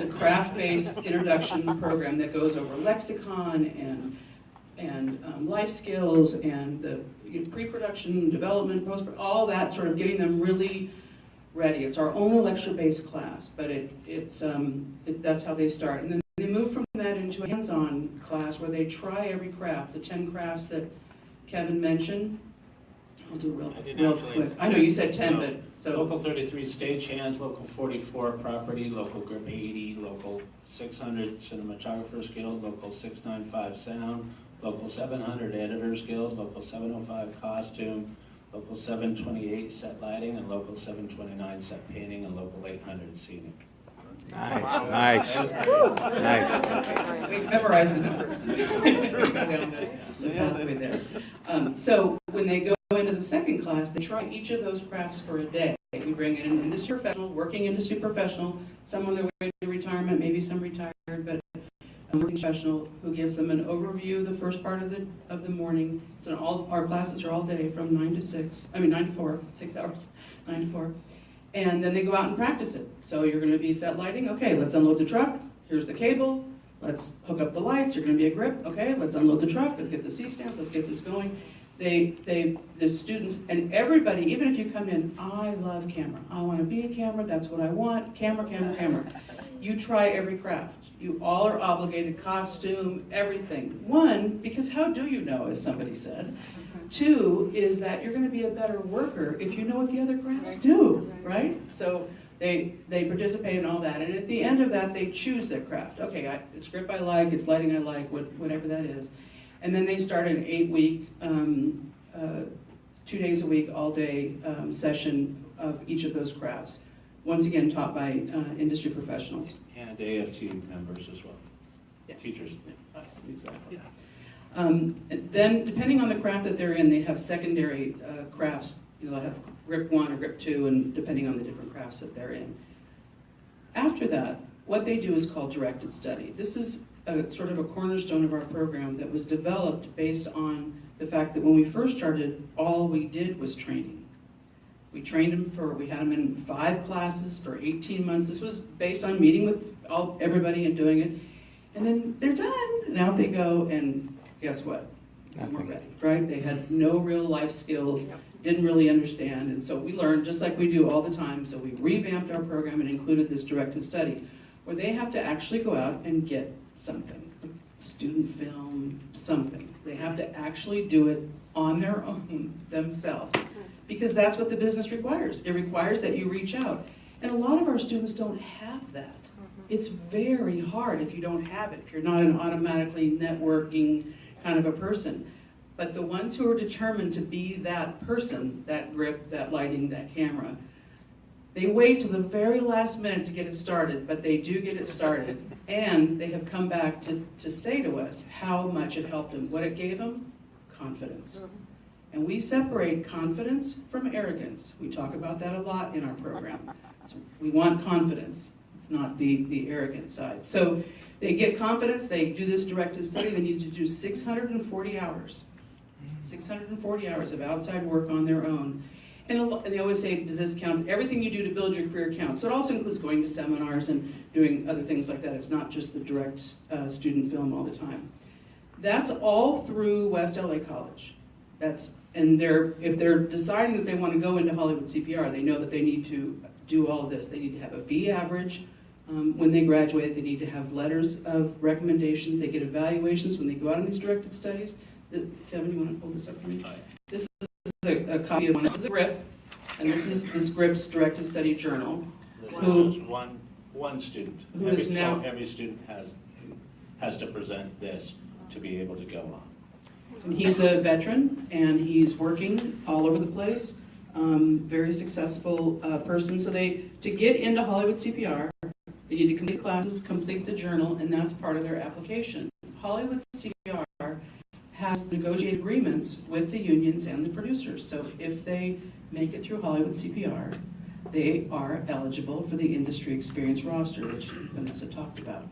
has a craft-based introduction program that goes over lexicon and life skills and the pre-production, development, post, all that sort of getting them really ready. It's our only lecture-based class, but that's how they start. And then they move from that into a hands-on class where they try every craft, the 10 crafts that Kevin mentioned. I'll do real quick. I know you said 10, but so. Local 33 stagehands, local 44 property, local grip 80, local 600 cinematographer's guild, local 695 sound, local 700 editors guild, local 705 costume, local 728 set lighting, and local 729 set painting, and local 800 scenic. Nice, nice, nice. We memorized the numbers. the pathway there. So when they go into the second class, they try each of those crafts for a day. We bring in an industry professional, working industry professional, some on their way to retirement, maybe some retired, but a working professional who gives them an overview the first part of the morning. So all our classes are all day from 9 to 4, 6 hours, 9 to 4. And then they go out and practice it. So you're going to be set lighting. Okay, let's unload the truck. Here's the cable. Let's hook up the lights. You're going to be a grip. Okay, let's unload the truck. Let's get the C-stands. Let's get this going. The students and everybody, even if you come in, I love camera. I want to be a camera. That's what I want. Camera, camera, camera. You try every craft. You all are obligated, costume, everything. One, because how do you know, as somebody said? Two is that you're going to be a better worker if you know what the other crafts do, right? So they participate in all that, and at the end of that, they choose their craft. Okay, it's grip I like, it's lighting I like, whatever that is. And then they start an 8-week, 2 days a week, all-day session of each of those crafts. Once again, taught by industry professionals. And AFT members as well. Yeah. Teachers. Yeah, us, exactly. Yeah. Then, depending on the craft that they're in, they have secondary crafts. They'll have grip 1 or grip 2, and depending on the different crafts that they're in. After that, what they do is called directed study. This is sort of a cornerstone of our program that was developed based on the fact that when we first started, all we did was training. We trained them we had them in 5 classes for 18 months. This was based on meeting with everybody and doing it. And then they're done. Now they go and guess what? Nothing. We're ready, right? They had no real life skills, didn't really understand, and so we learned just like we do all the time. So we revamped our program and included this directed study, where they have to actually go out and get something, student film, something. They have to actually do it on their own themselves, because that's what the business requires. It requires that you reach out, and a lot of our students don't have that. It's very hard if you don't have it, if you're not an automatically networking kind of a person. But the ones who are determined to be that person, that grip, that lighting, that camera, they wait till the very last minute to get it started, but they do get it started. And they have come back to say to us how much it helped them. What it gave them? Confidence. And we separate confidence from arrogance. We talk about that a lot in our program. So we want confidence. It's not the arrogant side. So they get confidence, they do this directed study, they need to do 640 hours. 640 hours of outside work on their own. And they always say, does this count? Everything you do to build your career counts. So it also includes going to seminars and doing other things like that. It's not just the direct student film all the time. That's all through West LA College. And if they're deciding that they want to go into Hollywood CPR, they know that they need to do all of this. They need to have a B average. When they graduate, they need to have letters of recommendations. They get evaluations when they go out on these directed studies. Kevin, you want to hold this up for me? This is a copy of one. This is a grip, and this is this grip's directed study journal. This is one student. So every student has to present this to be able to go on. And he's a veteran, and he's working all over the place. Very successful person. So to get into Hollywood CPR, they need to complete classes, complete the journal, and that's part of their application. Hollywood CPR has negotiated agreements with the unions and the producers. So if they make it through Hollywood CPR, they are eligible for the industry experience roster, which Vanessa talked about.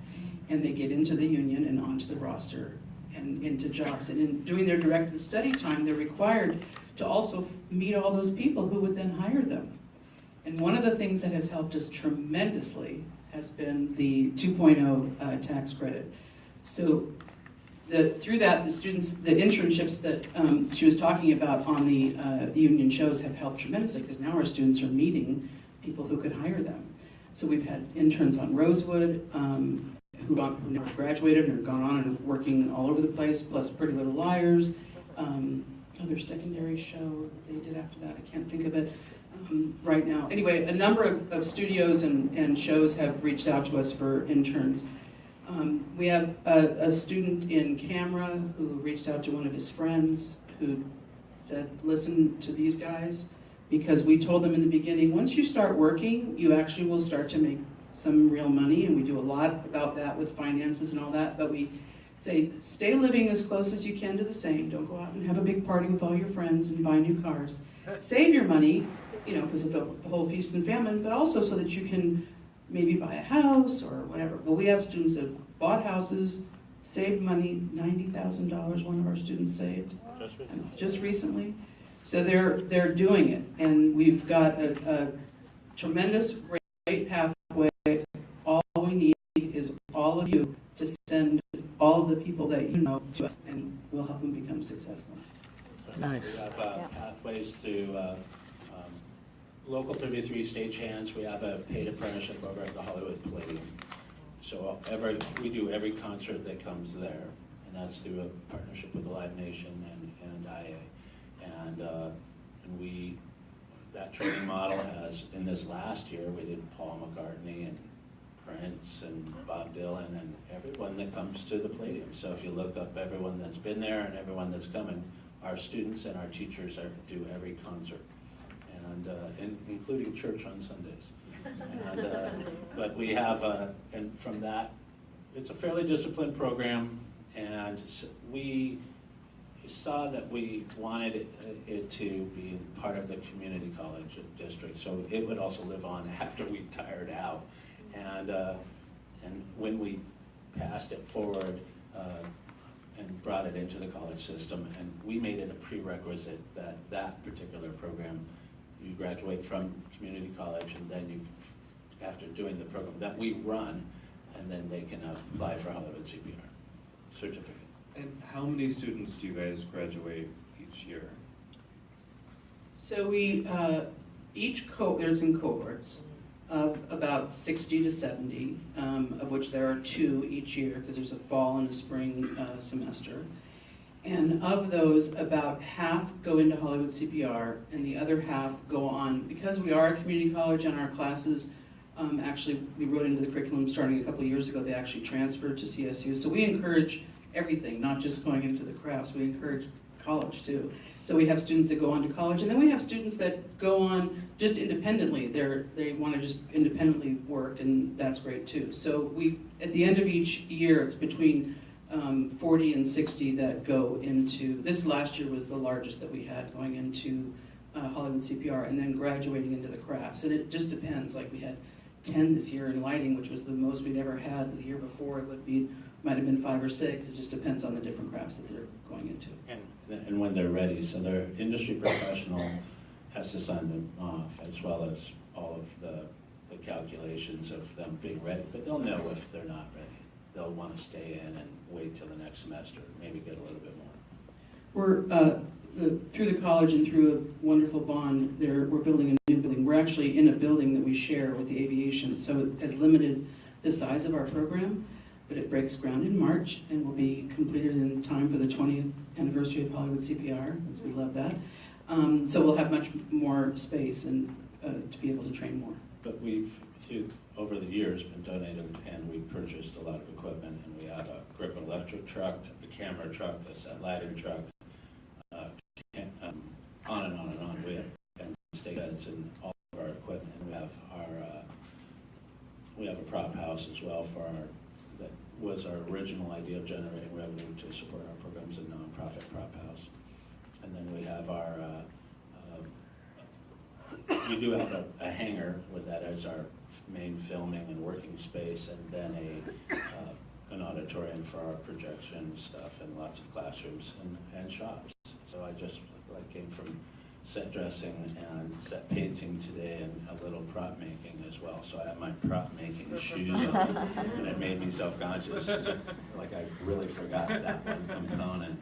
And they get into the union and onto the roster and into jobs. And in doing their directed study time, they're required to also meet all those people who would then hire them. And one of the things that has helped us tremendously has been the 2.0 tax credit. So through that, the students, the internships that she was talking about on the union shows have helped tremendously, because now our students are meeting people who could hire them. So we've had interns on Rosewood who never graduated and have gone on and are working all over the place, plus Pretty Little Liars, other secondary show they did after that, I can't think of it right now. Anyway, a number of studios and shows have reached out to us for interns. We have a student in camera who reached out to one of his friends who said, listen to these guys, because we told them in the beginning, once you start working, you actually will start to make some real money, and we do a lot about that with finances and all that, but we say, stay living as close as you can to the same. Don't go out and have a big party with all your friends and buy new cars. Save your money, you know, because of the whole feast and famine, but also so that you can maybe buy a house or whatever. Well, we have students that have bought houses, saved money, $90,000 one of our students saved. Just recently. So they're doing it, and we've got a tremendous, great pathway. All we need is all of you to send all of the people that you know to us, and we'll help them become successful. Nice. We have pathways to Local 33 stagehands. We have a paid apprenticeship over at the Hollywood Palladium. So we do every concert that comes there, and that's through a partnership with the Live Nation and IA. And that training model has, in this last year, we did Paul McCartney and Prince and Bob Dylan and everyone that comes to the Palladium. So if you look up everyone that's been there and everyone that's coming, our students and our teachers do every concert, and including church on Sundays. But we have, and from that, it's a fairly disciplined program, and we saw that we wanted it to be part of the community college district, so it would also live on after we tired out. And when we passed it forward and brought it into the college system, and we made it a prerequisite that that particular program, you graduate from community college, and then you, after doing the program that we run, and then they can apply for Hollywood CPR certificate. And how many students do you guys graduate each year? So we, there's in cohorts of about 60 to 70, of which there are 2 each year, because there's a fall and a spring semester. And of those, about half go into Hollywood CPR, and the other half go on, because we are a community college and our classes, actually, we wrote into the curriculum starting a couple of years ago, they actually transferred to CSU. So we encourage everything, not just going into the crafts, we encourage college too. So we have students that go on to college, and then we have students that go on just independently. They want to just independently work, and that's great too. So at the end of each year, it's between 40 and 60 that go into, this last year was the largest that we had going into Hollywood CPR, and then graduating into the crafts. And it just depends, like we had 10 this year in lighting, which was the most we'd ever had. The year before it might have been 5 or 6. It just depends on the different crafts that they're going into. And when they're ready, so their industry professional has to sign them off, as well as all of the calculations of them being ready. But they'll know if they're not ready. They'll want to stay in and wait till the next semester, maybe get a little bit more. We're through the college and through a wonderful bond, we're building a new building. We're actually in a building that we share with the aviation, so it has limited the size of our program, but it breaks ground in March and will be completed in time for the 20th anniversary of Hollywood CPR, as we love that. So we'll have much more space and to be able to train more. But we've, over the years, been donated, and we've purchased a lot of equipment, and we have a grip electric truck, a camera truck, a set lighting truck, on and on and on. We have state beds and all of our equipment. And we have a prop house as well that was our original idea of generating revenue to support our programs, a nonprofit prop house. And then we have we do have a hangar with that as our main filming and working space, and then an auditorium for our projection stuff, and lots of classrooms and shops. So I came from set dressing and set painting today, and a little prop making as well. So I have my prop making shoes on, and it made me self-conscious. Like I really forgot that one component.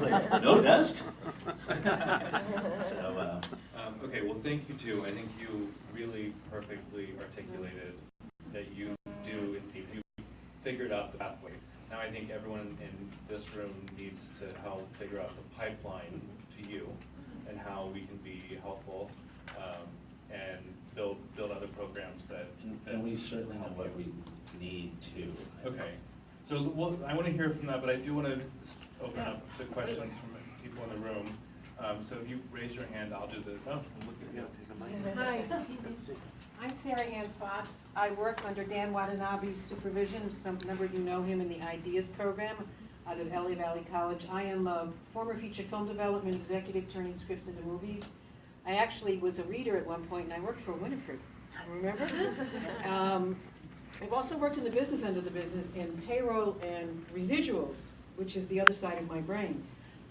Like, no desk? So, Okay, well, thank you too. I think you really perfectly articulated that you do indeed, you figured out the pathway. Now I think everyone in this room needs to help figure out the pipeline to you and how we can be helpful and build other programs that and we certainly know what we need to. Okay, so I want to hear from that, but I do want to open up to questions from people in the room. So if you raise your hand, I'll do the, oh, look at you. Hi, I'm Sarah Ann Fox. I work under Dan Watanabe's supervision. Some number of you know him in the IDEAS program out of LA Valley College. I am a former feature film development executive turning scripts into movies. I actually was a reader at one point, and I worked for Winifred. Remember? I've also worked in the business end of the business in payroll and residuals, which is the other side of my brain.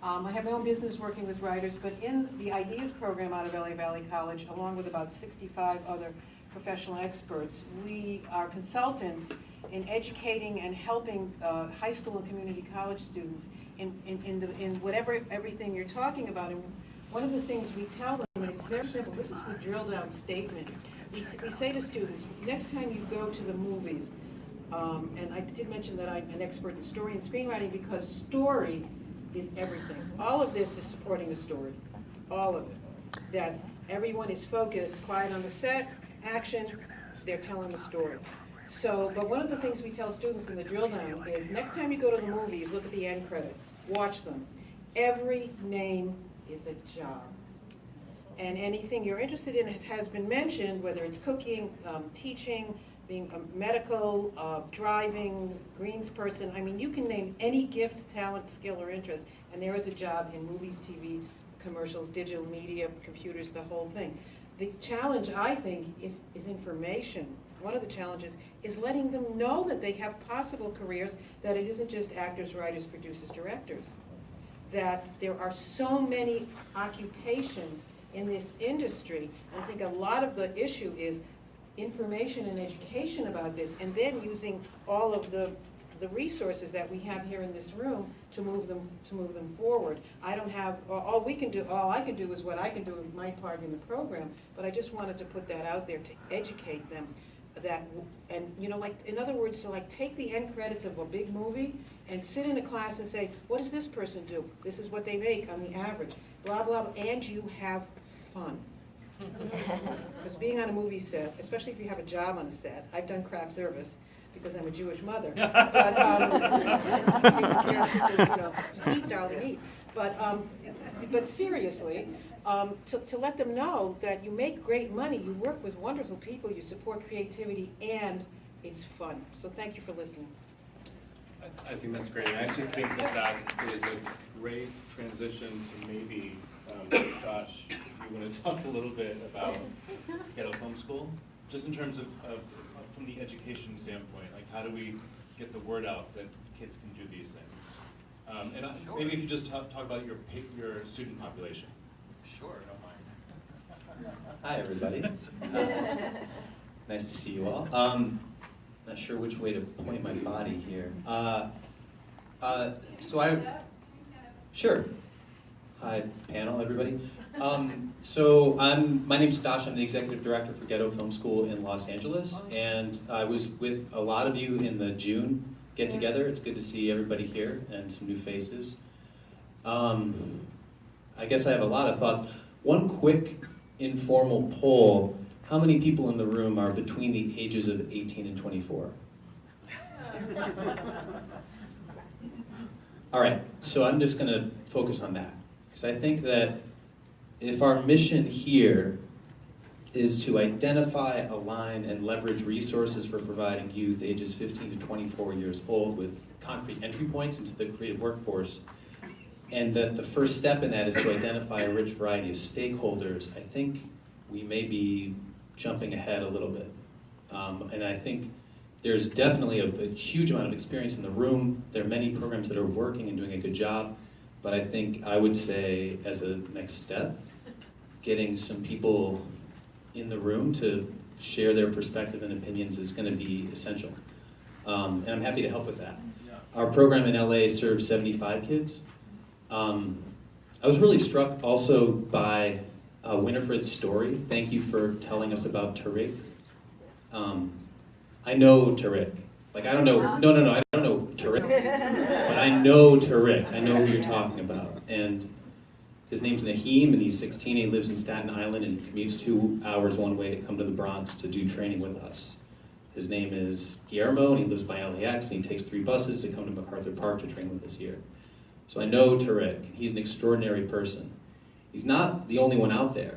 I have my own business working with writers, but in the IDEAS program out of LA Valley College, along with about 65 other professional experts, we are consultants in educating and helping high school and community college students in whatever everything you're talking about. And one of the things we tell them, and it's very simple, this is the drill down statement. We say to students, next time you go to the movies, and I did mention that I'm an expert in story and screenwriting because story is everything. All of this is supporting a story, all of it. That everyone is focused, quiet on the set, action, they're telling the story. So, but one of the things we tell students in the drill down is next time you go to the movies, look at the end credits, watch them. Every name is a job. And anything you're interested in has been mentioned, whether it's cooking, teaching, being a medical, driving, greens person. I mean, you can name any gift, talent, skill, or interest, and there is a job in movies, TV, commercials, digital media, computers, the whole thing. The challenge, I think, is information. One of the challenges is letting them know that they have possible careers, that it isn't just actors, writers, producers, directors. That there are so many occupations in this industry. And I think a lot of the issue is information and education about this, and then using all of the resources that we have here in this room to move them forward. I don't have all I can do is what I can do in my part in the program, but I just wanted to put that out there to educate them that, and you know, like in other words, to like take the end credits of a big movie and sit in a class and say, what does this person do? This is what they make on the average, blah blah, blah, and you have fun. Because being on a movie set, especially if you have a job on a set, I've done craft service because I'm a Jewish mother. But take care of people, you know, just eat, darling, eat. But seriously, to let them know that you make great money, you work with wonderful people, you support creativity, and it's fun. So thank you for listening. I think that's great. I actually think that is a great transition to maybe, Josh, if you want to talk a little bit about Ghetto Film School, just in terms of from the education standpoint, like how do we get the word out that kids can do these things? And maybe if you just talk about your student population. Sure, don't mind. Hi, everybody. Nice to see you all. Not sure which way to point my body here. Sure. Hi, panel, everybody. My name's Stash. I'm the executive director for Ghetto Film School in Los Angeles, and I was with a lot of you in the June get-together. It's good to see everybody here and some new faces. I guess I have a lot of thoughts. One quick informal poll: how many people in the room are between the ages of 18 and 24? All right, so I'm just going to focus on that, because I think that if our mission here is to identify, align, and leverage resources for providing youth ages 15 to 24 years old with concrete entry points into the creative workforce, and that the first step in that is to identify a rich variety of stakeholders, I think we may be jumping ahead a little bit. And I think there's definitely a huge amount of experience in the room. There are many programs that are working and doing a good job, but I think I would say as a next step, getting some people in the room to share their perspective and opinions is going to be essential. And I'm happy to help with that. Our program in LA serves 75 kids. I was really struck also by Winifred's story. Thank you for telling us about Tariq. I know Tariq. Like, I don't know, no, I don't know Tariq. But I know Tariq. I know who you're talking about. And his name's Naheem, and he's 16, and he lives in Staten Island, and commutes 2 hours one way to come to the Bronx to do training with us. His name is Guillermo, and he lives by LAX, and he takes 3 buses to come to MacArthur Park to train with us here. So I know Tariq. He's an extraordinary person. He's not the only one out there.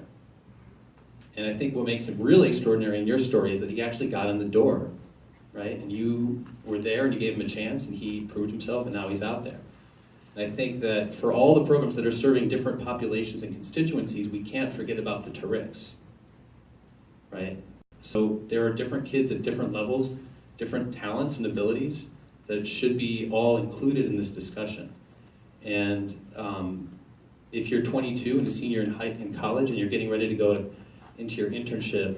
And I think what makes him really extraordinary in your story is that he actually got in the door, right? And you were there, and you gave him a chance, and he proved himself, and now he's out there. And I think that for all the programs that are serving different populations and constituencies, we can't forget about the Tariqs, right? So there are different kids at different levels, different talents and abilities that should be all included in this discussion. And if you're 22 and a senior in college and you're getting ready to go into your internship,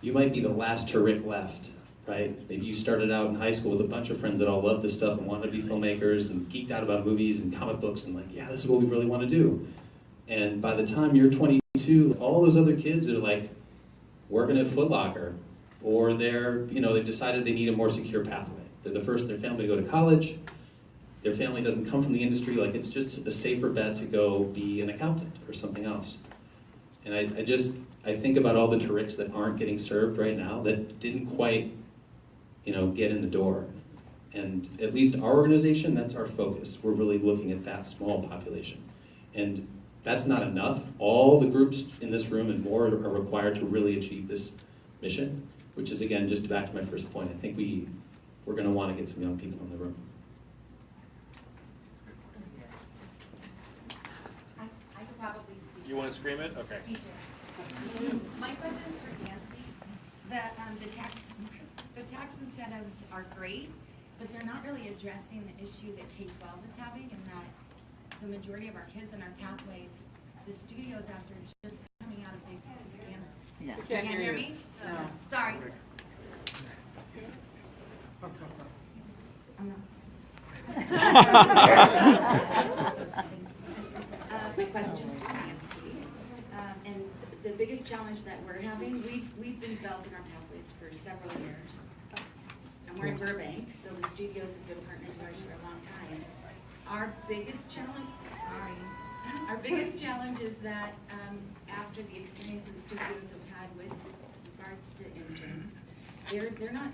you might be the last Tariq left, right? Maybe you started out in high school with a bunch of friends that all loved this stuff and wanted to be filmmakers and geeked out about movies and comic books and like, yeah, this is what we really want to do. And by the time you're 22, all those other kids are like working at Foot Locker, or they've decided they need a more secure pathway. They're the first in their family to go to college. Their family doesn't come from the industry, like it's just a safer bet to go be an accountant or something else. And I think about all the Tariqs that aren't getting served right now, that didn't quite, get in the door. And at least our organization, that's our focus. We're really looking at that small population. And that's not enough. All the groups in this room and more are required to really achieve this mission, which is, again, just back to my first point. I think we're going to want to get some young people in the room. I could probably speak. You want to scream it? Okay. Teacher. My question is for Nancy. The tax incentives are great, but they're not really addressing the issue that K-12 is having, and that the majority of our kids in our pathways, the studios after just coming out of big scam. Yeah. You can't hear me? No. Sorry. I'm not. My question's for Nancy. And the biggest challenge that we're having, we've been developing our pathways for several years. And we're in Burbank, so the studios have been partners of ours for a long time. Our biggest challenge is that after the experiences studios have had with regards to interns, they're not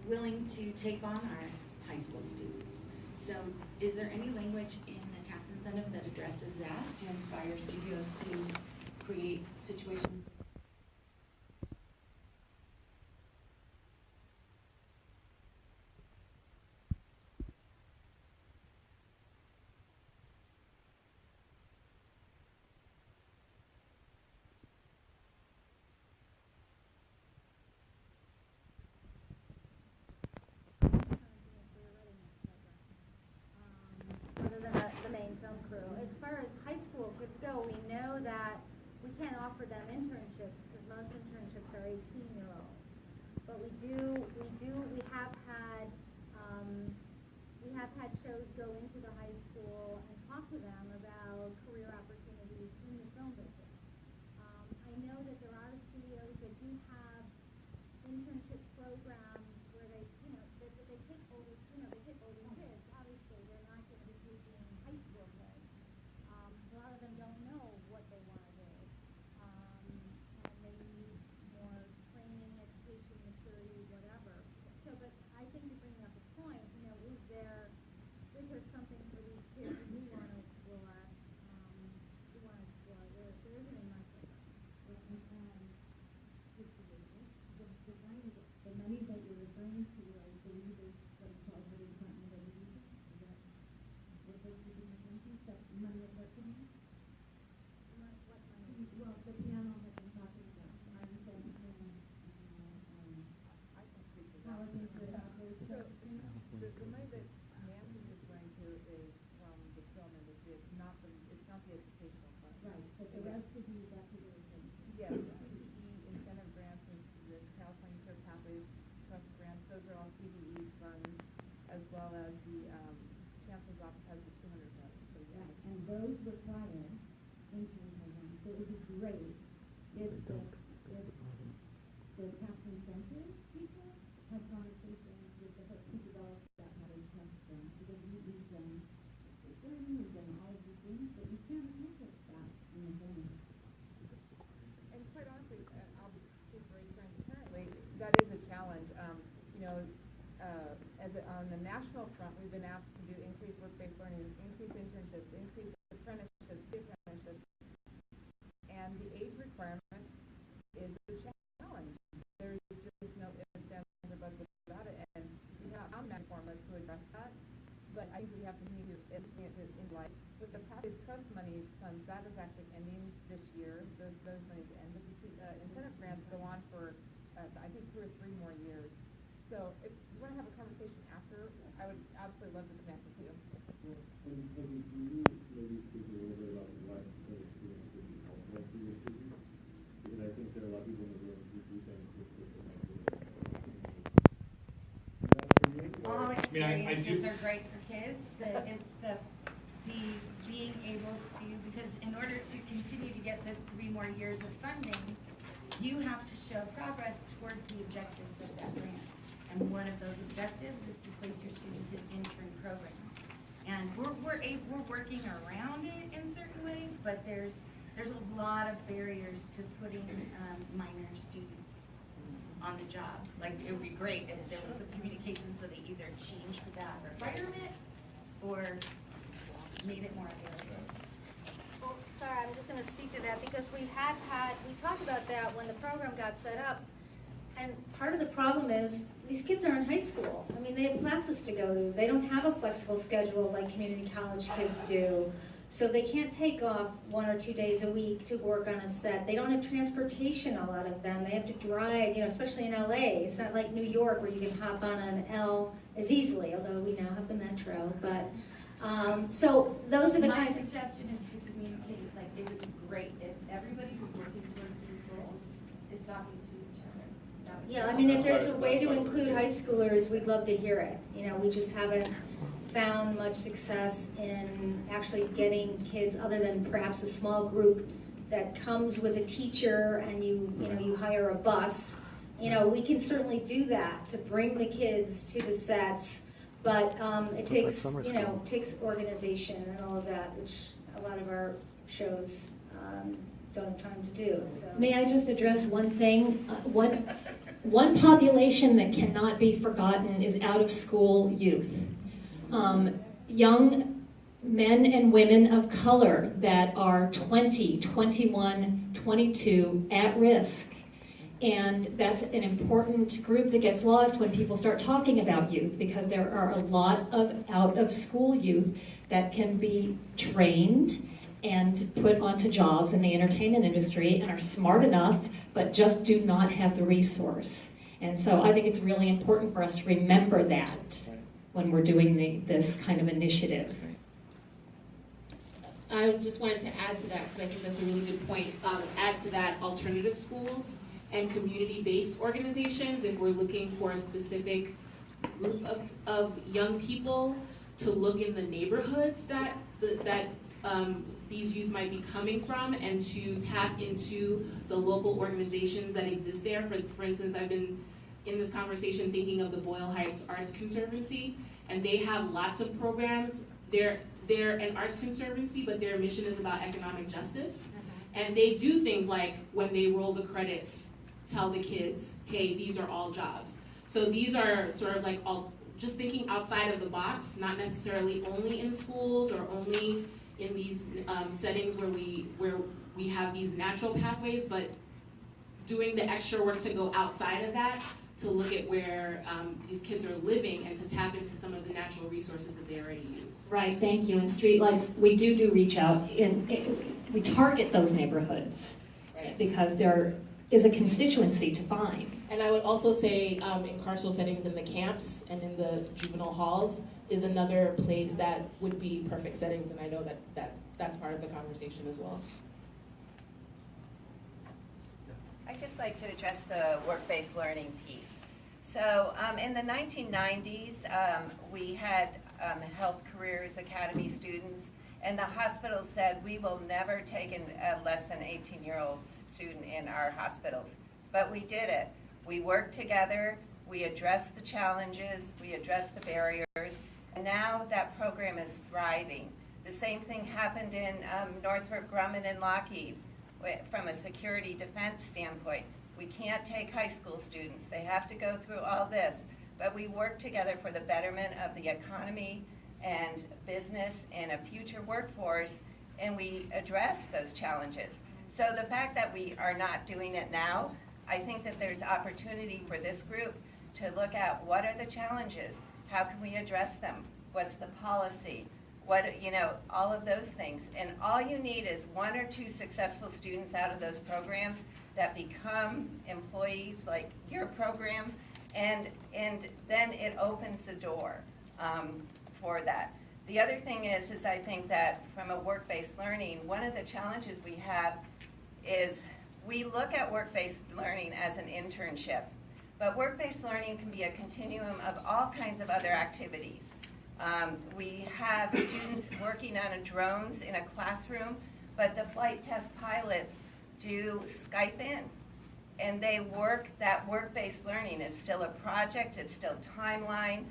willing to take on our high school students. So is there any language in the tax incentive that addresses that to inspire studios to create situations? Other than the main film crew. As far as high school kids go, we know that we can't offer them internships because most internships are 18-year-olds. But we have had shows go into the high school and talk to them about career opportunities in the film business. I know that there are studios that do have internship programs where they take older, they take older kids. Obviously, they're not going to be taking high school kids. A lot of them don't know what they want to do, and they need more training, education, maturity, whatever. So, but I think you bring up a point. Is there something for these kids that we want to explore? There isn't any money for them. The money that you're referring to, I believe, is what's called the Department of Education. Is that what those two different things? That money of what thing? What money? Well, the piano that I'm talking about. I understand the piano. I can speak to that. Colleges that operate. The money that Nancy is referring to is from the film industry. It's not the educational fund. Right, but the rest of you, that's what office has the 200,000. So yeah. Right, and those require intern programs. So it would be great if the Captain Center people had conversations with the folks who develop that pattern question, because we've done learning, we've done all of these things, but you can't accomplish that in a phone. And quite honestly, I'll be very transparently, that is a challenge. On the national front, we've been asked to do increased work-based learning, increased internships, increased apprenticeships, and the age requirement is a challenge. There's just no ifs, ands, or buts about it, and we have found formulas to address that. But I think we have to continue to implement it in life. With the Pathways Trust money funds, that is actually ending this year. Those monies end, but the incentive grants go on for I think 2 or 3 more years. So if you want to have a conversation after, I would absolutely love to connect with you. And can you maybe speak a little bit about what the students would be helpful to your students? Because I think there are a lot of people in the room who do think this system might be All I mean, experiences are great for kids. It's the being able to, because in order to continue to get the 3 more years of funding, you have to show progress towards the objectives of that grant. And one of those objectives is to place your students in intern programs. And we're working around it in certain ways, but there's a lot of barriers to putting minor students on the job. Like, it would be great if there was some communication so they either changed that requirement or made it more available. Well, sorry, I'm just going to speak to that because we talked about that when the program got set up. And part of the problem is these kids are in high school. I mean, they have classes to go to. They don't have a flexible schedule like community college kids do. So they can't take off 1 or 2 days a week to work on a set. They don't have transportation, a lot of them. They have to drive, especially in LA. It's not like New York where you can hop on an L as easily, although we now have the metro. But so those are the My kinds of... suggestion is to communicate, like, it would be great if everybody who's working towards these goals is talking to each other. That would be Yeah, I mean, if there's a way to include high schoolers, we'd love to hear it. We just haven't found much success in actually getting kids, other than perhaps a small group that comes with a teacher and you hire a bus. We can certainly do that to bring the kids to the sets, but it takes takes organization and all of that, which a lot of our shows don't have time to do. So. May I just address one thing? One population that cannot be forgotten is out-of-school youth. Young men and women of color that are 20, 21, 22 at risk. And that's an important group that gets lost when people start talking about youth, because there are a lot of out-of-school youth that can be trained and put onto jobs in the entertainment industry and are smart enough, but just do not have the resource. And so I think it's really important for us to remember that when we're doing this kind of initiative. I just wanted to add to that, because I think that's a really good point. Add to that alternative schools and community-based organizations if we're looking for a specific group of young people to look in the neighborhoods that these youth might be coming from, and to tap into the local organizations that exist there. For instance, I've been in this conversation thinking of the Boyle Heights Arts Conservancy, and they have lots of programs. They're an arts conservancy, but their mission is about economic justice. And they do things like, when they roll the credits, tell the kids, hey, these are all jobs. So these are sort of like just thinking outside of the box, not necessarily only in schools or only in these settings where we have these natural pathways, but doing the extra work to go outside of that, to look at where these kids are living and to tap into some of the natural resources that they already use. Right, thank you. And Streetlights, we do reach out. We target those neighborhoods, right, because there is a constituency to find. And I would also say in carceral settings, in the camps and in the juvenile halls is another place that would be perfect settings, and I know that's part of the conversation as well. I'd just like to address the work-based learning piece. So in the 1990s, we had Health Careers Academy students, and the hospital said, we will never take a less than 18-year-old student in our hospitals. But we did it. We worked together, we addressed the challenges, we addressed the barriers, and now that program is thriving. The same thing happened in Northrop Grumman and Lockheed from a security defense standpoint. We can't take high school students. They have to go through all this. But we work together for the betterment of the economy and business and a future workforce, and we address those challenges. So the fact that we are not doing it now, I think that there's opportunity for this group to look at what are the challenges, how can we address them, what's the policy, what, you know, all of those things. And all you need is 1 or 2 successful students out of those programs that become employees like your program, and then it opens the door for that. The other thing is I think that from a work-based learning, one of the challenges we have is we look at work-based learning as an internship, but work-based learning can be a continuum of all kinds of other activities. We have students working on drones in a classroom, but the flight test pilots do Skype in, and they work that work-based learning. It's still a project, it's still timeline.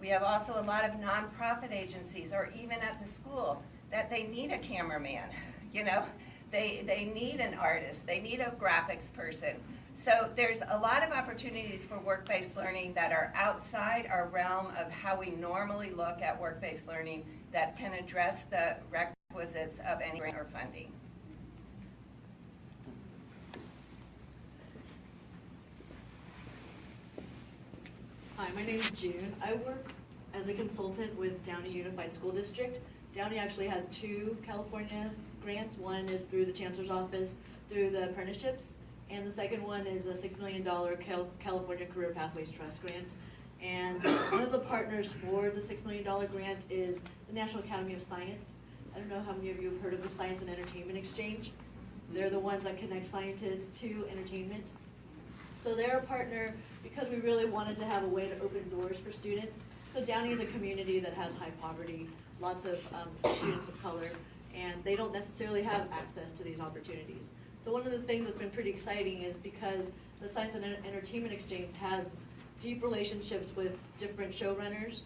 We have also a lot of nonprofit agencies, or even at the school, that they need a cameraman, you know? They need an artist, they need a graphics person. So there's a lot of opportunities for work-based learning that are outside our realm of how we normally look at work-based learning that can address the requisites of any grant or funding. Hi, my name is June. I work as a consultant with Downey Unified School District. Downey actually has 2 California grants. One is through the Chancellor's Office through the apprenticeships, and the second one is a $6 million California Career Pathways Trust grant. And one of the partners for the $6 million grant is the National Academy of Science. I don't know how many of you have heard of the Science and Entertainment Exchange. They're the ones that connect scientists to entertainment. So they're a partner because we really wanted to have a way to open doors for students. So Downey is a community that has high poverty, lots of students of color, and they don't necessarily have access to these opportunities. So one of the things that's been pretty exciting is because the Science and Entertainment Exchange has deep relationships with different showrunners.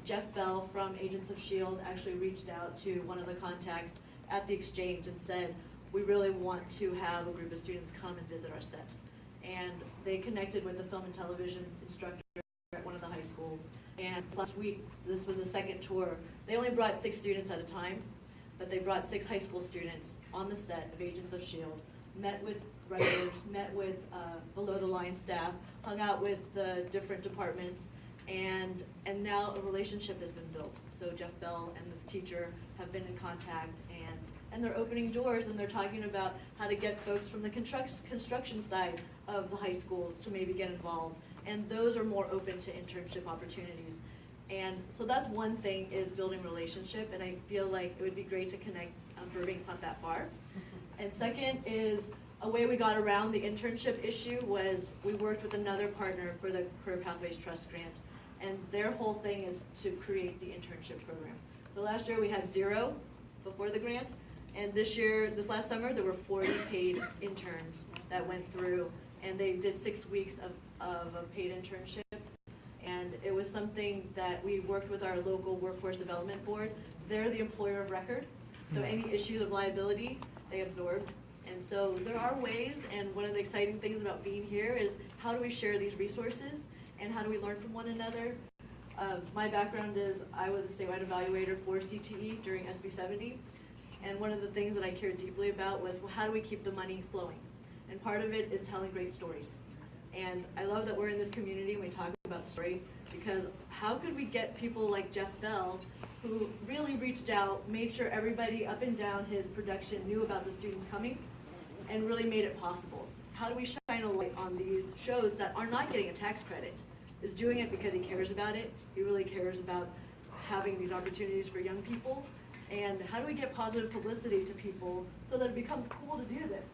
Jeff Bell from Agents of S.H.I.E.L.D. actually reached out to one of the contacts at the exchange and said, we really want to have a group of students come and visit our set. And they connected with the film and television instructor at one of the high schools. And last week, this was the second tour. They only brought 6 students at a time, but they brought 6 high school students on the set of Agents of S.H.I.E.L.D., met with writers, met with below the line staff, hung out with the different departments, and now a relationship has been built. So Jeff Bell and this teacher have been in contact, and they're opening doors, and they're talking about how to get folks from the construction side of the high schools to maybe get involved. And those are more open to internship opportunities. And so that's one thing, is building relationship, and I feel like it would be great to connect. Burbank's not that far. And second is, a way we got around the internship issue was we worked with another partner for the Career Pathways Trust grant, and their whole thing is to create the internship program. So last year we had 0 before the grant, and this last summer, there were 40 paid interns that went through, and they did 6 weeks of a paid internship. And it was something that we worked with our local workforce development board. They're the employer of record, so any issues of liability, they absorb. And so there are ways, and one of the exciting things about being here is how do we share these resources, and how do we learn from one another? My background is I was a statewide evaluator for CTE during SB 70, and one of the things that I cared deeply about was, well, how do we keep the money flowing? And part of it is telling great stories. And I love that we're in this community and we talk about story, because how could we get people like Jeff Bell, who really reached out, made sure everybody up and down his production knew about the students coming, and really made it possible? How do we shine a light on these shows that are not getting a tax credit? Is doing it because he cares about it. He really cares about having these opportunities for young people. And how do we get positive publicity to people so that it becomes cool to do this?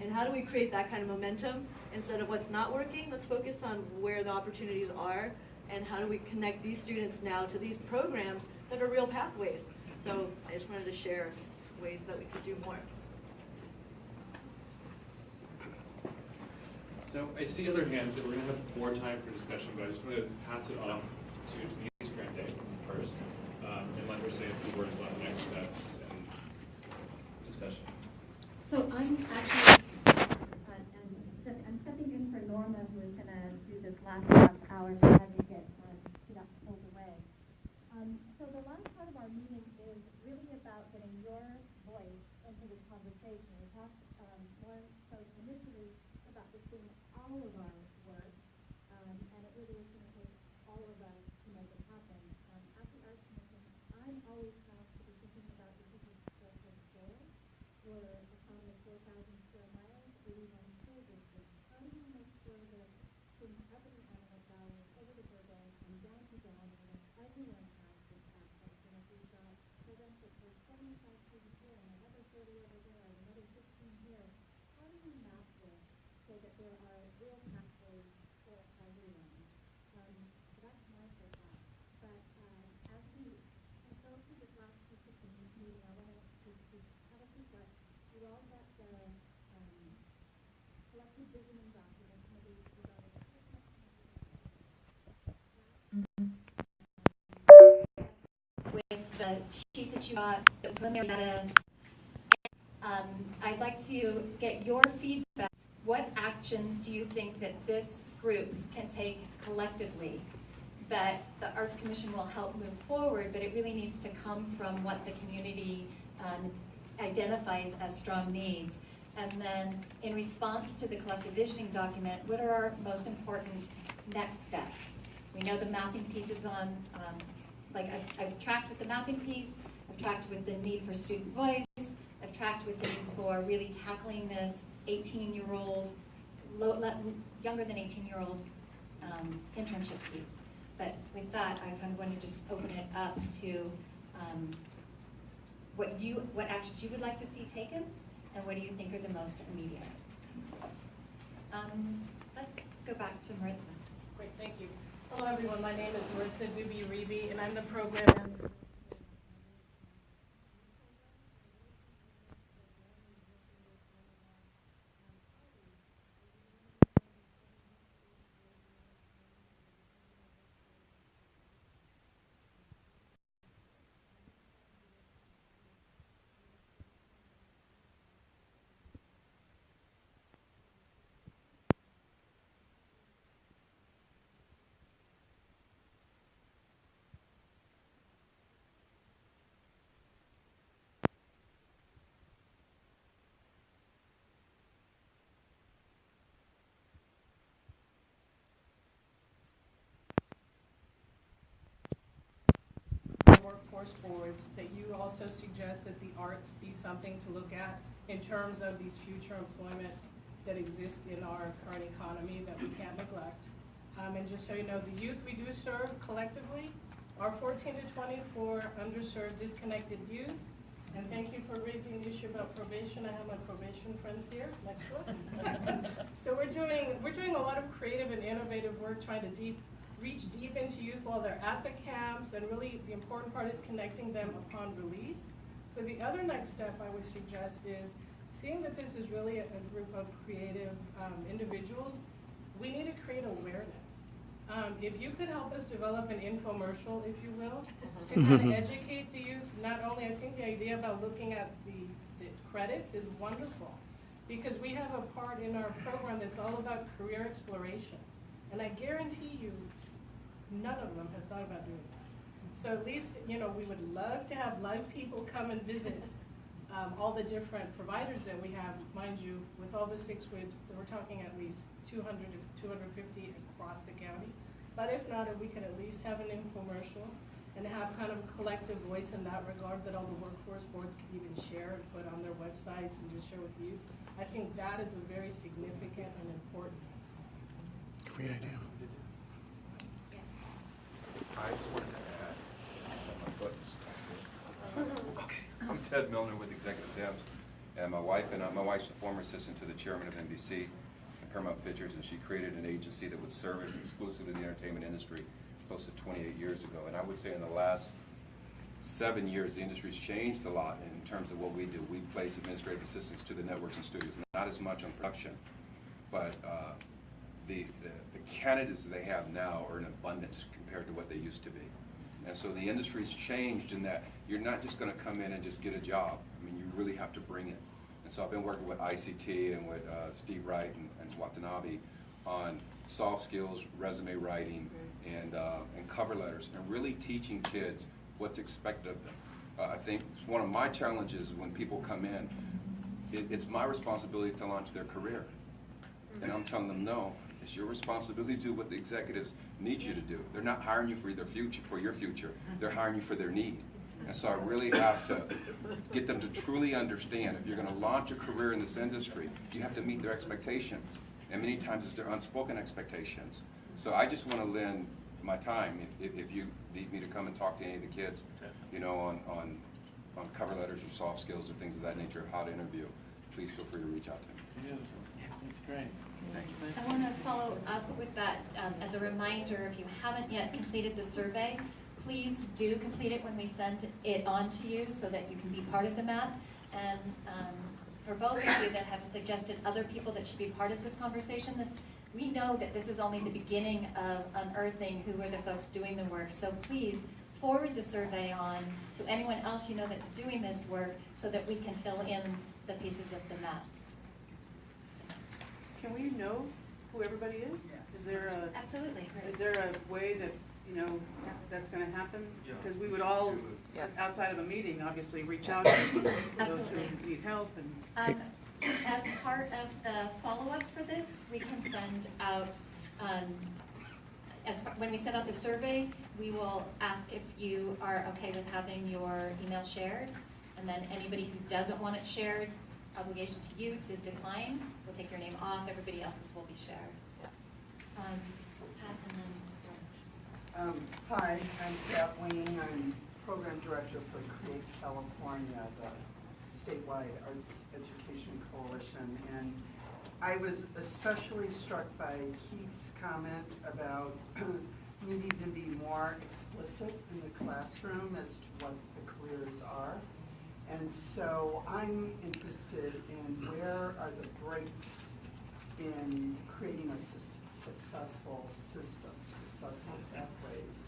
And how do we create that kind of momentum? Instead of what's not working, let's focus on where the opportunities are and how do we connect these students now to these programs that are real pathways. So I just wanted to share ways that we could do more. So I see other hands, and we're going to have more time for discussion, but I just want to pass it on to Denise Grande first, and let her say a few words about next steps and discussion. So I'm actually, I'm stepping in for Norma, who is going to do this last half hour, so I had to get she got pulled away. So the last part of our meeting is really about getting your voice into this conversation. We talked more so initially about this being all of our work, and it really is going to take all of us to make it happen. At the Arts Commission, I'm always tasked to be thinking about the city's social goals. We're a town of 4,000 square miles, 81 school districts. How do we make sure that things up in the Antelope Valley, over the Burbank, and down to Downey, that everyone has this access? And if we've got programs that for 75 students here, and another 30 over there, and another 15 here, how do we map this so that there are real pathways for everyone? So that's my first thought. But as we go through this last piece of the meeting, I want to have a few thoughts. You all got the collective visioning document. Maybe you got it. With the sheet that you got, the preliminary data, I'd like to get your feedback. What actions do you think that this group can take collectively that the Arts Commission will help move forward, but it really needs to come from what the community identifies as strong needs? And then in response to the collective visioning document, what are our most important next steps? We know the mapping piece is on, like I've tracked with the mapping piece, I've tracked with the need for student voice, I've tracked with the need for really tackling this 18-year-old, younger than 18-year-old internship piece. But with that, I kind of want to just open it up to what actions you would like to see taken, and what do you think are the most immediate? Let's go back to Maritza. Great, thank you. Hello, everyone. My name is Maritza Duby-Reeby, and I'm the program manager. Workforce boards, that you also suggest that the arts be something to look at in terms of these future employment that exist in our current economy that we can't neglect. And just so you know, the youth we do serve collectively are 14 to 24 underserved, disconnected youth. And thank you for raising the issue about probation. I have my probation friends here next to us. So we're doing a lot of creative and innovative work trying to reach deep into youth while they're at the camps, and really the important part is connecting them upon release. So the other next step I would suggest is, seeing that this is really a group of creative individuals, we need to create awareness. If you could help us develop an infomercial, if you will, to kind of educate the youth, not only, I think the idea about looking at the credits is wonderful, because we have a part in our program that's all about career exploration. And I guarantee you, none of them have thought about doing that. So at least, you know, we would love to have live people come and visit all the different providers that we have. Mind you, with all the 6 WIBs, we're talking at least 200 to 250 across the county. But if not, if we could at least have an infomercial and have kind of a collective voice in that regard that all the workforce boards could even share and put on their websites and just share with youth, I think that is a very significant and important next step. Great idea. I just wanted to add, my foot is stuck. Okay, I'm Ted Milner with Executive Dems, and my wife's the former assistant to the chairman of NBC and Paramount Pictures, and she created an agency that would service exclusively the entertainment industry. close to 28 years ago. And I would say in the last 7 years, the industry's changed a lot in terms of what we do. We place administrative assistants to the networks and studios, not as much on production, but the candidates that they have now are in abundance compared to what they used to be. And so the industry's changed in that you're not just going to come in and just get a job. I mean, you really have to bring it. And so I've been working with ICT and with Steve Wright and Watanabe on soft skills, resume writing, and cover letters, and really teaching kids what's expected of them. I think it's one of my challenges when people come in. It's my responsibility to launch their career. And I'm telling them, no, it's your responsibility to do what the executives need you to do. They're not hiring you for your future. They're hiring you for their need. And so I really have to get them to truly understand, if you're going to launch a career in this industry, you have to meet their expectations. And many times it's their unspoken expectations. So I just want to lend my time, if you need me to come and talk to any of the kids, you know, on cover letters or soft skills or things of that nature, how to interview, please feel free to reach out to me. That's great. Thank you. I want to follow up with that as a reminder, if you haven't yet completed the survey, please do complete it when we send it on to you so that you can be part of the map. And for both of you that have suggested other people that should be part of this conversation, we know that this is only the beginning of unearthing who are the folks doing the work. So please forward the survey on to anyone else you know that's doing this work so that we can fill in the pieces of the map. Can we know who everybody is? Is there a Absolutely. Is there a way that, you know, that's going to happen? Because we would all, outside of a meeting, obviously reach out to those who need help. And as part of the follow-up for this, we can send out, when we send out the survey, we will ask if you are okay with having your email shared. And then anybody who doesn't want it shared, obligation to you to decline. We'll take your name off. Everybody else's will be shared. Pat and then George. Hi, I'm Pat Wayne. I'm Program Director for Create California, the statewide arts education coalition. And I was especially struck by Keith's comment about needing to be more explicit in the classroom as to what the careers are. And so I'm interested in where are the breaks in creating a successful system, successful pathways,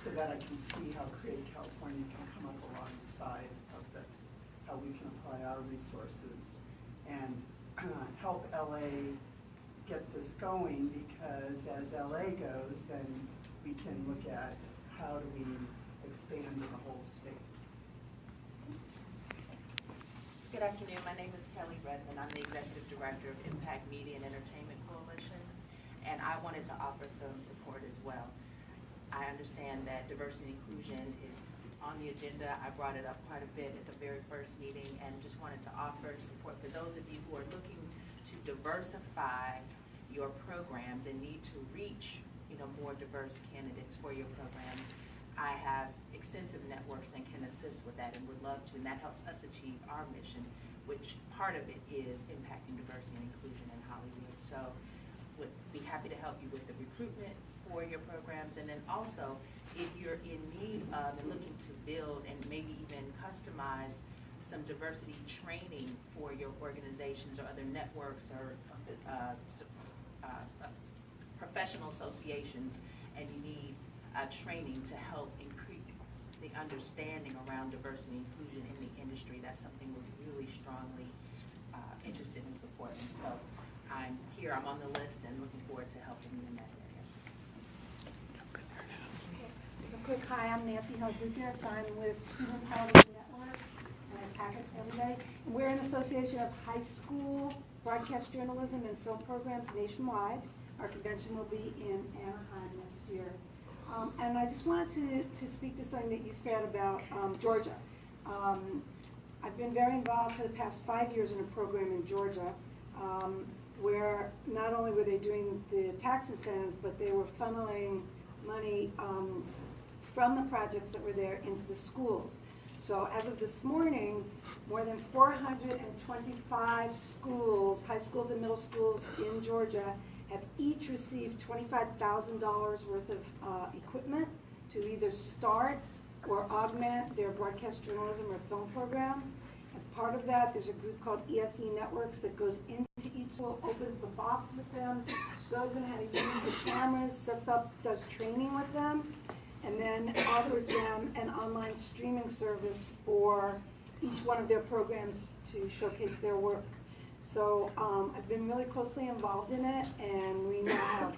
so that I can see how Create California can come up alongside of this, how we can apply our resources and help LA get this going, because as LA goes, then we can look at how do we expand in the whole state. Good afternoon. My name is Kelly Redmond. I'm the Executive Director of Impact Media and Entertainment Coalition, and I wanted to offer some support as well. I understand that diversity and inclusion is on the agenda. I brought it up quite a bit at the very first meeting, and just wanted to offer support for those of you who are looking to diversify your programs and need to reach, more diverse candidates for your programs. I have extensive networks and can assist with that and would love to, and that helps us achieve our mission, which part of it is impacting diversity and inclusion in Hollywood. So would be happy to help you with the recruitment for your programs, and then also if you're in need of and looking to build and maybe even customize some diversity training for your organizations or other networks or professional associations, and you need training to help increase the understanding around diversity and inclusion in the industry. That's something we're really strongly interested in supporting. So I'm here, I'm on the list, and looking forward to helping you in that area. Real quick, hi, I'm Nancy Held-Lucas. I'm with Student Television Network and Package Every Day. We're an association of high school broadcast journalism and film programs nationwide. Our convention will be in Anaheim next year. And I just wanted to speak to something that you said about Georgia. I've been very involved for the past 5 years in a program in Georgia where not only were they doing the tax incentives, but they were funneling money from the projects that were there into the schools. So as of this morning, more than 425 schools, high schools and middle schools in Georgia, have each received $25,000 worth of equipment to either start or augment their broadcast journalism or film program. As part of that, there's a group called ESE Networks that goes into each school, opens the box with them, shows them how to use the cameras, sets up, does training with them, and then offers them an online streaming service for each one of their programs to showcase their work. So I've been really closely involved in it, and we now have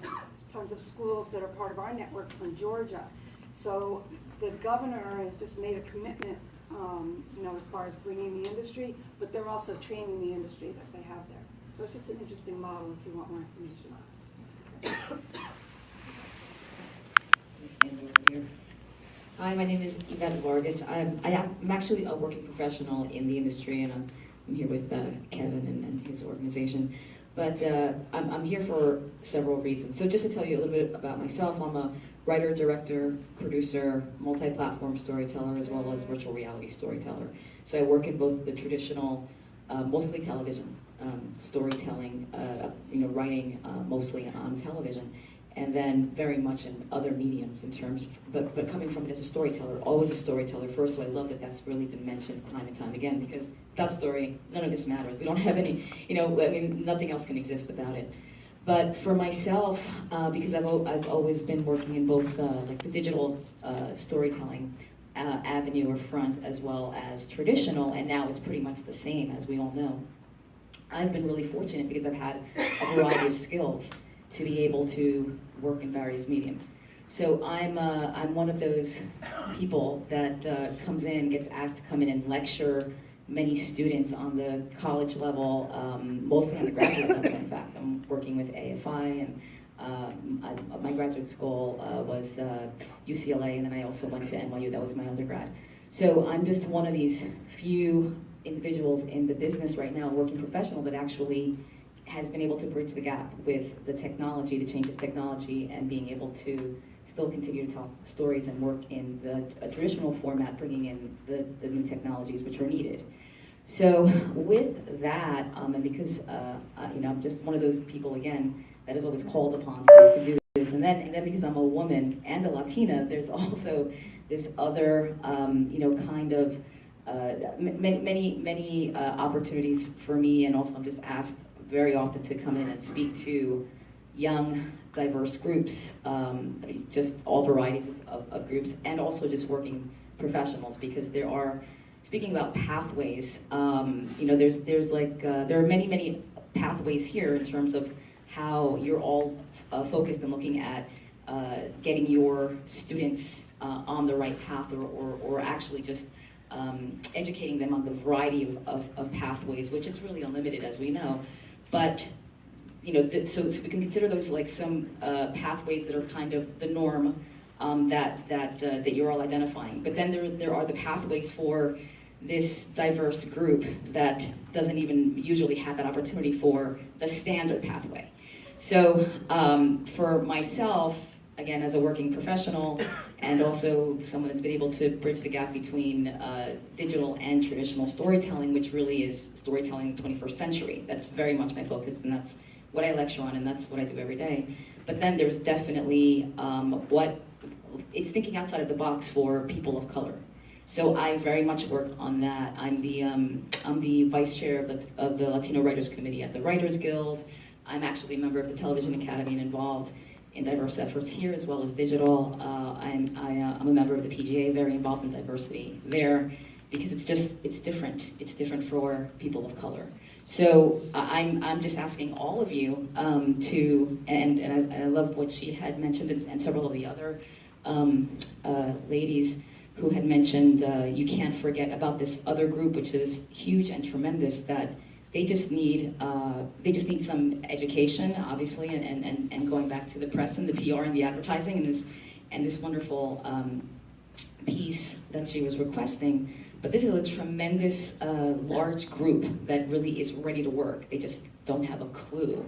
tons of schools that are part of our network from Georgia. So the governor has just made a commitment, as far as bringing the industry, but they're also training the industry that they have there. So it's just an interesting model if you want more information on it. Stand over here. Hi, my name is Yvette Vargas. I'm actually a working professional in the industry, and I'm here with Kevin and his organization. But I'm here for several reasons. So just to tell you a little bit about myself, I'm a writer, director, producer, multi-platform storyteller, as well as virtual reality storyteller. So I work in both the traditional, mostly television storytelling, writing mostly on television, and then very much in other mediums in terms of, but coming from it as a storyteller, always a storyteller first, so I love that that's really been mentioned time and time again, because that story, none of this matters. We don't have any, nothing else can exist without it. But for myself, because I've always been working in both like the digital storytelling avenue or front, as well as traditional, and now it's pretty much the same, as we all know. I've been really fortunate because I've had a variety of skills to be able to work in various mediums. So I'm one of those people that comes in, gets asked to come in and lecture many students on the college level, mostly on the graduate level, in fact. I'm working with AFI, and my graduate school was UCLA, and then I also went to NYU. That was my undergrad. So I'm just one of these few individuals in the business right now, working professional, that actually has been able to bridge the gap with the technology, the change of technology, and being able to still continue to tell stories and work in the traditional format, bringing in the new technologies which are needed. So with that, and because I'm just one of those people, again, that is always called upon to do this, and then because I'm a woman and a Latina, there's also this other kind of many opportunities for me, and also I'm just asked very often to come in and speak to young, diverse groups, just all varieties of groups, and also just working professionals, because there are, speaking about pathways, there are many pathways here in terms of how you're all focused and looking at getting your students on the right path, or actually just educating them on the variety of pathways, which is really unlimited, as we know. But so we can consider those like some pathways that are kind of the norm that you're all identifying. But then there are the pathways for this diverse group that doesn't even usually have that opportunity for the standard pathway. So for myself, again, as a working professional, and also someone that's been able to bridge the gap between digital and traditional storytelling, which really is storytelling in the 21st century. That's very much my focus, and that's what I lecture on, and that's what I do every day. But then there's definitely it's thinking outside of the box for people of color. So I very much work on that. I'm the vice chair of the Latino Writers Committee at the Writers Guild. I'm actually a member of the Television Academy and involved in diverse efforts here, as well as digital. I'm a member of the PGA, very involved in diversity there, because it's different. It's different for people of color. So I'm just asking all of you and I love what she had mentioned, and several of the other ladies who had mentioned, you can't forget about this other group, which is huge and tremendous, that they just need some education, obviously, and going back to the press and the PR and the advertising and this wonderful piece that she was requesting. But this is a tremendous, large group that really is ready to work. They just don't have a clue.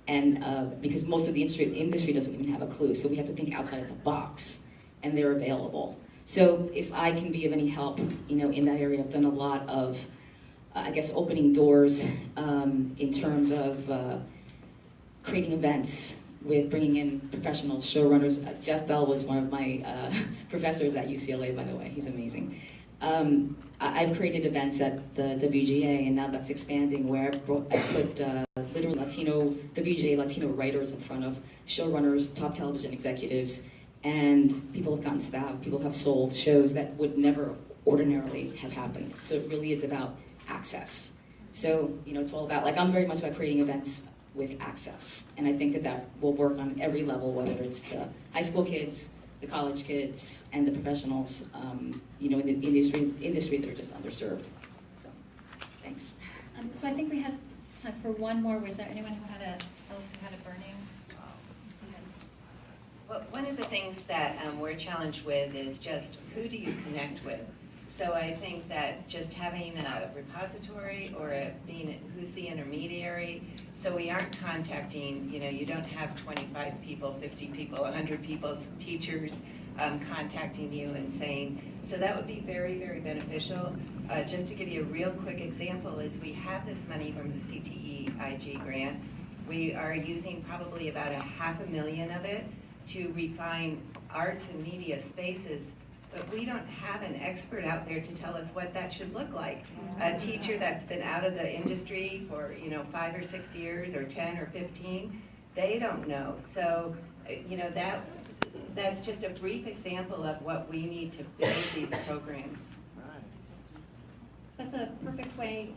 And because most of the industry doesn't even have a clue, so we have to think outside of the box, and they're available. So if I can be of any help, in that area, I've done a lot of, I guess, opening doors in terms of creating events with bringing in professional showrunners. Jeff Bell was one of my professors at UCLA, by the way. He's amazing. I've created events at the WGA, and now that's expanding, where I put literally WGA Latino writers in front of showrunners, top television executives, and people have gotten staff, people have sold shows that would never ordinarily have happened. So it really is about access. So, it's all about, I'm very much about creating events with access. And I think that will work on every level, whether it's the high school kids, the college kids, and the professionals, in the industry that are just underserved. So, thanks. So I think we have time for one more. Was there anyone who had a burning? Well, one of the things that we're challenged with is just who do you connect with? So I think that just having a repository or being who's the intermediary, so we aren't contacting, you don't have 25 people, 50 people, 100 people, teachers contacting you and saying, so that would be very, very beneficial. Just to give you a real quick example is we have this money from the CTE IG grant. We are using probably about $500,000 of it to refine arts and media spaces, but we don't have an expert out there to tell us what that should look like. A teacher that's been out of the industry for 5 or 6 years or 10 or 15, they don't know. So that's just a brief example of what we need to build these programs. That's a perfect way